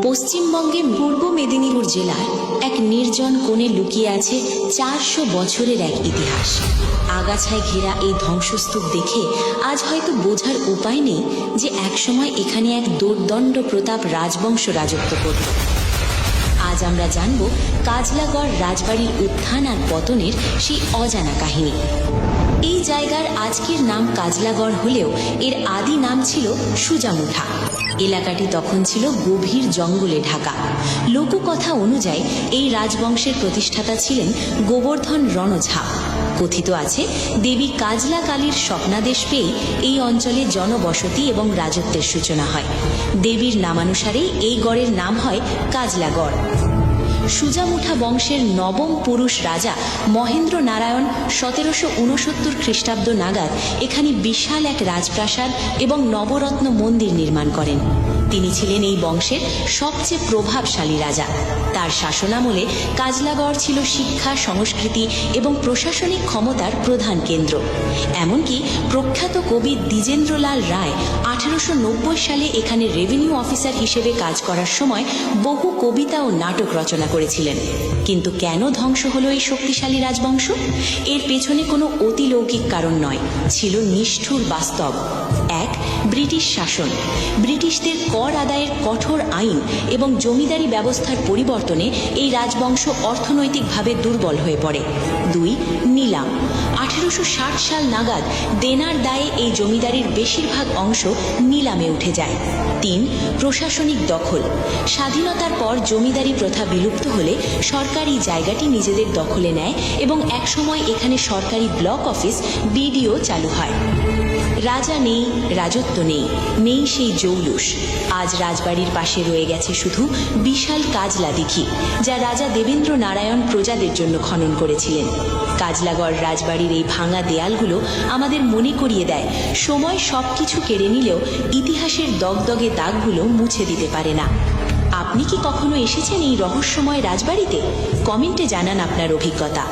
পশ্চিমবঙ্গে পূর্ব মেদিনীপুর জেলার এক নির্জন কোণে লুকিয়ে আছে 400 বছরের এক ইতিহাস। আগাছায় ঘেরা এই ধ্বংসস্তূপ দেখে আজ হয়তো বোঝার উপায় নেই যে একসময় এখানে এক দোর্দণ্ড প্রতাপ রাজবংশ রাজত্ব করত। আজ আমরা জানব কাজলাগড় রাজবাড়ির উত্থান আর পতনের সেই অজানা কাহিনী। এই জায়গার আজকের নাম কাজলাগড় হলেও এর আদি নাম ছিল সুজামুঠা। এলাকাটি তখন ছিল গভীর জঙ্গলে ঢাকা। লোককথা অনুযায়ী এই রাজবংশের প্রতিষ্ঠাতা ছিলেন গোবর্ধন রণঝা। কথিত আছে দেবী কাজলা কালীর স্বপ্নাদেশ পেয়ে এই অঞ্চলে জনবসতি এবং রাজত্বের সূচনা হয়। দেবীর নামানুসারেই এই গড়ের নাম হয় কাজলাগড়। সুজামুঠা বংশের নবম পুরুষ রাজা মহেন্দ্র নারায়ণ 1769 খ্রিস্টাব্দ নাগাদ এখানে বিশাল এক রাজপ্রাসাদ এবং নবরত্ন মন্দির নির্মাণ করেন। তিনি ছিলেন এই বংশের সবচেয়ে প্রভাবশালী রাজা। তার শাসনামলে কাজলাগড় ছিল শিক্ষা, সংস্কৃতি এবং প্রশাসনিক ক্ষমতার প্রধান কেন্দ্র। এমনকি প্রখ্যাত কবি দ্বিজেন্দ্রলাল রায় 1890 সালে এখানে রেভিনিউ অফিসার হিসেবে কাজ করার সময় বহু কবিতা ও নাটক রচনা করেছিলেন। কিন্তু কেন ধ্বংস হলো এই শক্তিশালী রাজবংশ? এর পেছনে কোনো অতিলৌকিক কারণ নয়, ছিল নিষ্ঠুর বাস্তব। এক, ব্রিটিশ শাসন। ব্রিটিশদের কর আদায়ের কঠোর আইন এবং জমিদারি ব্যবস্থার পরিবর্তনে এই রাজবংশ অর্থনৈতিকভাবে দুর্বল হয়ে পড়ে। দুই, নিলাম। 1860 সাল নাগাদ দেনার দায়ে এই জমিদারির বেশিরভাগ অংশ নিলামে উঠে যায়। তিন, প্রশাসনিক দখল। স্বাধীনতার পর জমিদারি প্রথা বিলুপ্ত হলে সরকার এই জায়গাটি নিজেদের দখলে নেয় এবং একসময় এখানে সরকারি ব্লক অফিস বিডিও চালু হয়। রাজা নেই, রাজত্ব নেই, নেই সেই জৌলুস। আজ রাজবাড়ির পাশে রয়ে গেছে শুধু বিশাল কাজলা দিঘি, যা রাজা দেবেন্দ্র নারায়ণ প্রজাদের জন্য খনন করেছিলেন। কাজলাগড় রাজবাড়ির এই ভাঙা দেয়ালগুলো আমাদের মনে করিয়ে দেয় সময় সবকিছু কেড়ে নিলেও ইতিহাসের দগদগে দাগগুলো মুছে দিতে পারে না। আপনি কি কখনো এসেছেন এই রহস্যময় রাজবাড়িতে? কমেন্টে জানান আপনার অভিজ্ঞতা।